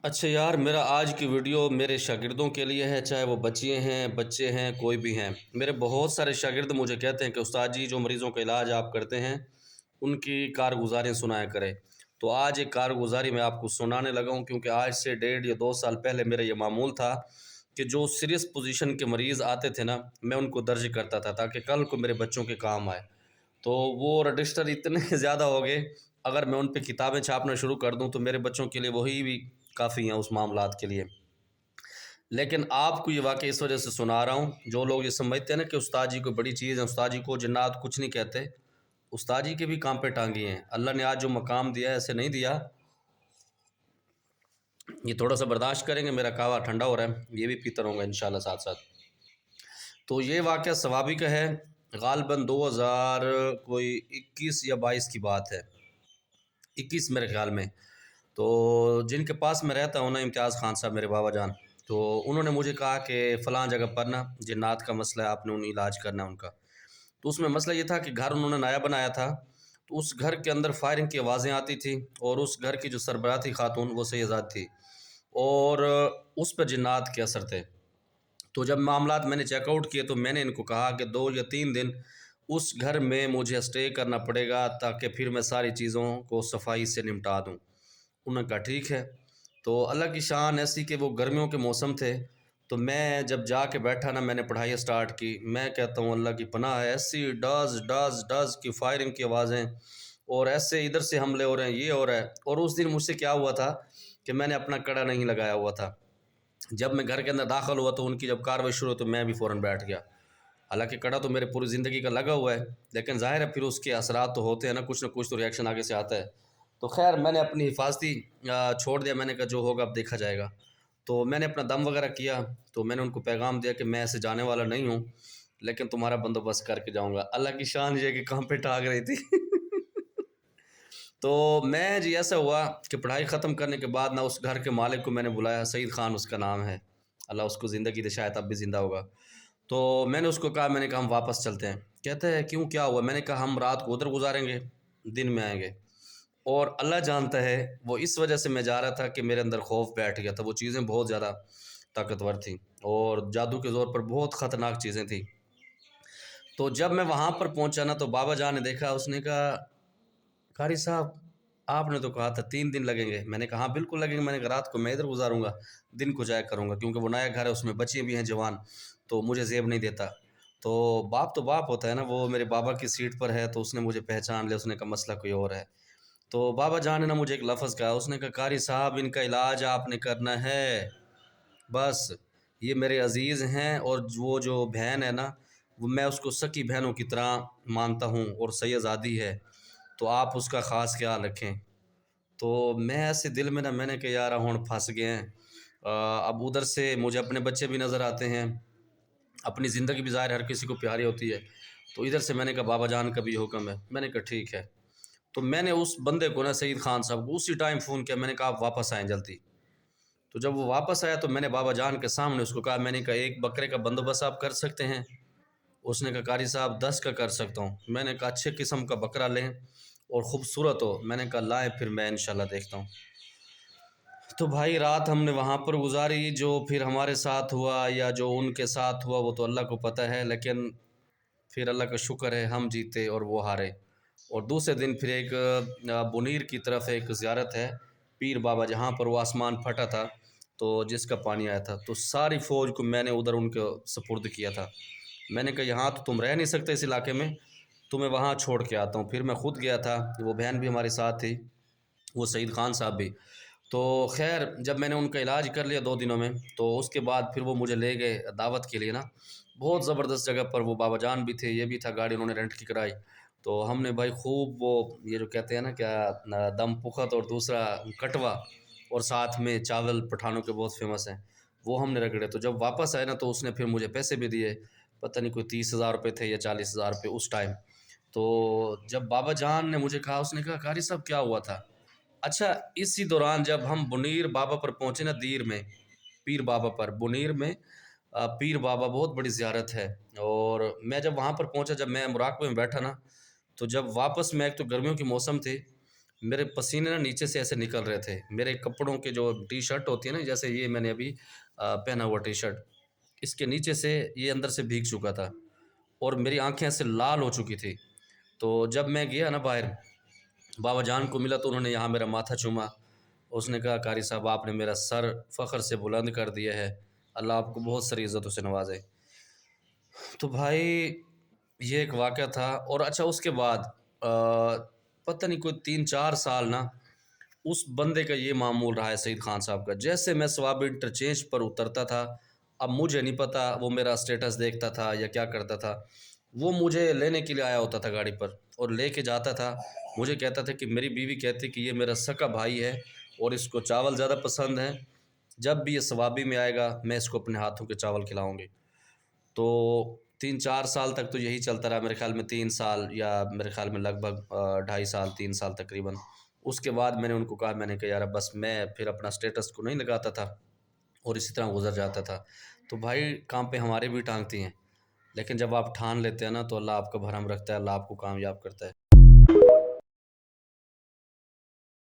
اچھا یار، میرا آج کی ویڈیو میرے شاگردوں کے لیے ہے، چاہے وہ بچیاں ہیں، بچے ہیں، کوئی بھی ہیں۔ میرے بہت سارے شاگرد مجھے کہتے ہیں کہ استاد جی جو مریضوں کا علاج آپ کرتے ہیں ان کی کارگزاریاں سنایا کریں۔ تو آج ایک کارگزاری میں آپ کو سنانے لگا ہوں، کیونکہ آج سے 1.5 یا 2 سال پہلے میرا یہ معمول تھا کہ جو سیریس پوزیشن کے مریض آتے تھے نا، میں ان کو درج کرتا تھا تاکہ کل کو میرے بچوں کے کام آئے۔ تو وہ رجسٹر اتنے زیادہ ہو گئے، اگر میں ان پہ کتابیں چھاپنا شروع کر دوں تو میرے بچوں کے لیے وہی بھی کافی ہیں اس معاملات کے لیے۔ لیکن آپ کو یہ واقعہ اس وجہ سے سنا رہا ہوں، جو لوگ یہ سمجھتے ہیں نا کہ استاد جی کو بڑی چیز ہے، استاد جی کو جنات کچھ نہیں کہتے، استاد جی کے بھی کام پہ ٹانگی ہیں۔ اللہ نے آج جو مقام دیا ہے ایسے نہیں دیا۔ یہ تھوڑا سا برداشت کریں گے، میرا قہوہ ٹھنڈا ہو رہا ہے، یہ بھی پیتا رہوں گا انشاءاللہ ساتھ ساتھ۔ تو یہ واقعہ ثوابی کا ہے، غالباً 2021 یا 22 کی بات ہے، 21 میرے خیال میں۔ تو جن کے پاس میں رہتا ہوں نا، امتیاز خان صاحب میرے بابا جان، تو انہوں نے مجھے کہا کہ فلاں جگہ پر نا جنات کا مسئلہ ہے، آپ نے انہیں علاج کرنا ہے ان کا۔ تو اس میں مسئلہ یہ تھا کہ گھر انہوں نے نیا بنایا تھا، تو اس گھر کے اندر فائرنگ کی آوازیں آتی تھیں، اور اس گھر کی جو سربراہ تھی خاتون وہ سیدات تھی، اور اس پر جنات کے اثر تھے۔ تو جب معاملات میں نے چیک آؤٹ کیے تو میں نے ان کو کہا کہ 2 یا 3 دن اس گھر میں مجھے اسٹے کرنا پڑے گا تاکہ پھر میں ساری چیزوں کو صفائی سے نمٹا دوں۔ انہوں نے کہا ٹھیک ہے۔ تو اللہ کی شان ایسی کہ وہ گرمیوں کے موسم تھے، تو میں جب جا کے بیٹھا نا، میں نے پڑھائی سٹارٹ کی، میں کہتا ہوں اللہ کی پناہ ہے، ایسی ڈز ڈز ڈز کی فائرنگ کی آوازیں، اور ایسے ادھر سے حملے ہو رہے ہیں، یہ ہو رہا ہے۔ اور اس دن مجھ سے کیا ہوا تھا کہ میں نے اپنا کڑا نہیں لگایا ہوا تھا۔ جب میں گھر کے اندر داخل ہوا تو ان کی جب کاروائی شروع ہوئی تو میں بھی فوراً بیٹھ گیا۔ حالانکہ کڑا تو میرے پوری زندگی کا لگا ہوا ہے، لیکن ظاہر ہے پھر اس کے اثرات تو ہوتے ہیں نا، کچھ نہ کچھ تو ریئیکشن آگے سے آتا ہے۔ تو خیر میں نے اپنی حفاظتی چھوڑ دیا، میں نے کہا جو ہوگا اب دیکھا جائے گا۔ تو میں نے اپنا دم وغیرہ کیا، تو میں نے ان کو پیغام دیا کہ میں ایسے جانے والا نہیں ہوں، لیکن تمہارا بندوبست کر کے جاؤں گا۔ اللہ کی شان یہ کہ کہاں پہ ٹاگ رہی تھی۔ تو میں جی ایسا ہوا کہ پڑھائی ختم کرنے کے بعد نہ اس گھر کے مالک کو میں نے بلایا، سعید خان اس کا نام ہے، اللہ اس کو زندگی دے، شاید اب بھی زندہ ہوگا۔ تو میں نے اس کو کہا، میں نے کہا ہم واپس چلتے ہیں۔ کہتے ہیں کیوں، کیا ہوا؟ میں نے کہا ہم رات کو ادھر گزاریں گے، دن میں آئیں گے۔ اور اللہ جانتا ہے وہ اس وجہ سے میں جا رہا تھا کہ میرے اندر خوف بیٹھ گیا تھا، وہ چیزیں بہت زیادہ طاقتور تھیں اور جادو کے زور پر بہت خطرناک چیزیں تھیں۔ تو جب میں وہاں پر پہنچا نا تو بابا جان نے دیکھا، اس نے کہا قاری صاحب آپ نے تو کہا تھا 3 دن لگیں گے۔ میں نے کہا ہاں بالکل لگیں گے، میں نے کہا رات کو میں ادھر گزاروں گا، دن کو جایا کروں گا، کیونکہ وہ نیا گھر ہے، اس میں بچے بھی ہیں جوان، تو مجھے زیب نہیں دیتا۔ تو باپ ہوتا ہے نا، وہ میرے بابا کی سیٹ پر ہے تو اس نے مجھے پہچان لیا، اس نے کہا مسئلہ کوئی اور ہے۔ تو بابا جان نے نا مجھے ایک لفظ کہا، اس نے کہا قاری صاحب ان کا علاج آپ نے کرنا ہے، بس یہ میرے عزیز ہیں، اور وہ جو بہن ہے نا، وہ میں اس کو سکی بہنوں کی طرح مانتا ہوں، اور سیدزادی ہے، تو آپ اس کا خاص خیال رکھیں۔ تو میں ایسے دل میں نا، میں نے کہا یار ہون پھنس گئے ہیں۔ اب ادھر سے مجھے اپنے بچے بھی نظر آتے ہیں، اپنی زندگی بھی ظاہر ہر کسی کو پیاری ہوتی ہے، تو ادھر سے میں نے کہا بابا جان کا بھی حکم ہے، میں نے کہا ٹھیک ہے۔ تو میں نے اس بندے کو نا، سعید خان صاحب کو، اسی ٹائم فون کیا، میں نے کہا آپ واپس آئیں جلدی۔ تو جب وہ واپس آیا تو میں نے بابا جان کے سامنے اس کو کہا، میں نے کہا ایک بکرے کا بندوبست آپ کر سکتے ہیں؟ اس نے کہا قاری صاحب 10 کا کر سکتا ہوں۔ میں نے کہا اچھے قسم کا بکرا لیں اور خوبصورت ہو، میں نے کہا لائیں، پھر میں انشاءاللہ دیکھتا ہوں۔ تو بھائی رات ہم نے وہاں پر گزاری، جو پھر ہمارے ساتھ ہوا یا جو ان کے ساتھ ہوا وہ تو اللہ کو پتہ ہے، لیکن پھر اللہ کا شکر ہے ہم جیتے اور وہ ہارے۔ اور دوسرے دن پھر ایک بنیر کی طرف ایک زیارت ہے پیر بابا، جہاں پر وہ آسمان پھٹا تھا تو جس کا پانی آیا تھا، تو ساری فوج کو میں نے ادھر ان کو سپرد کیا تھا۔ میں نے کہا یہاں تو تم رہ نہیں سکتے اس علاقے میں، تمہیں وہاں چھوڑ کے آتا ہوں۔ پھر میں خود گیا تھا، وہ بہن بھی ہمارے ساتھ تھی، وہ سعید خان صاحب بھی۔ تو خیر جب میں نے ان کا علاج کر لیا 2 دنوں میں، تو اس کے بعد پھر وہ مجھے لے گئے دعوت کے لیے نا، بہت زبردست جگہ پر، وہ بابا جان بھی تھے، یہ بھی تھا، گاڑی انہوں نے رینٹ کی کرائی۔ تو ہم نے بھائی خوب وہ یہ جو کہتے ہیں نا کیا دم پخت، اور دوسرا کٹوا، اور ساتھ میں چاول پٹھانوں کے بہت فیمس ہیں، وہ ہم نے رگڑے۔ تو جب واپس آئے نا تو اس نے پھر مجھے پیسے بھی دیے، پتہ نہیں کوئی 30,000 روپے تھے یا 40,000 روپے اس ٹائم۔ تو جب بابا جان نے مجھے کہا، اس نے کہا قاری صاحب کیا ہوا تھا؟ اچھا اسی دوران جب ہم بنیر بابا پر پہنچے نا، دیر میں پیر بابا پر، بنیر میں پیر بابا بہت بڑی زیارت ہے، اور میں جب وہاں پر پہنچا، جب میں مراقبے میں بیٹھا نا، تو جب واپس میں، ایک تو گرمیوں کی موسم تھی، میرے پسینے نا نیچے سے ایسے نکل رہے تھے، میرے کپڑوں کے جو ٹی شرٹ ہوتی ہے نا، جیسے یہ میں نے ابھی پہنا ہوا ٹی شرٹ، اس کے نیچے سے یہ اندر سے بھیگ چکا تھا اور میری آنکھیں ایسے لال ہو چکی تھی۔ تو جب میں گیا نا باہر، بابا جان کو ملا تو انہوں نے یہاں میرا ماتھا چوما، اس نے کہا قاری صاحب آپ نے میرا سر فخر سے بلند کر دیا ہے، اللہ آپ کو بہت ساری عزتوں سے نوازے۔ تو بھائی یہ ایک واقعہ تھا۔ اور اچھا اس کے بعد پتہ نہیں کوئی 3 4 سال نا اس بندے کا یہ معمول رہا ہے سعید خان صاحب کا، جیسے میں ثواب انٹرچینج پر اترتا تھا، اب مجھے نہیں پتہ وہ میرا اسٹیٹس دیکھتا تھا یا کیا کرتا تھا، وہ مجھے لینے کے لیے آیا ہوتا تھا گاڑی پر اور لے کے جاتا تھا، مجھے کہتا تھا کہ میری بیوی کہتی کہ یہ میرا سکا بھائی ہے اور اس کو چاول زیادہ پسند ہیں، جب بھی یہ ثوابی میں آئے گا میں اس کو اپنے ہاتھوں کے چاول کھلاؤں گی۔ تو 3 4 سال تک تو یہی چلتا رہا، میرے خیال میں 3 سال یا میرے خیال میں لگ بھگ 2.5 سال 3 سال تقریباً۔ اس کے بعد میں نے ان کو کہا، میں نے کہا یار اب بس میں پھر اپنا اسٹیٹس کو نہیں لگاتا تھا اور اسی طرح گزر جاتا تھا۔ تو بھائی کام پہ ہمارے بھی ٹانگتی ہیں، لیکن جب آپ ٹھان لیتے ہیں نا تو اللہ آپ کا بھرم رکھتا ہے، اللہ آپ کو کامیاب کرتا ہے۔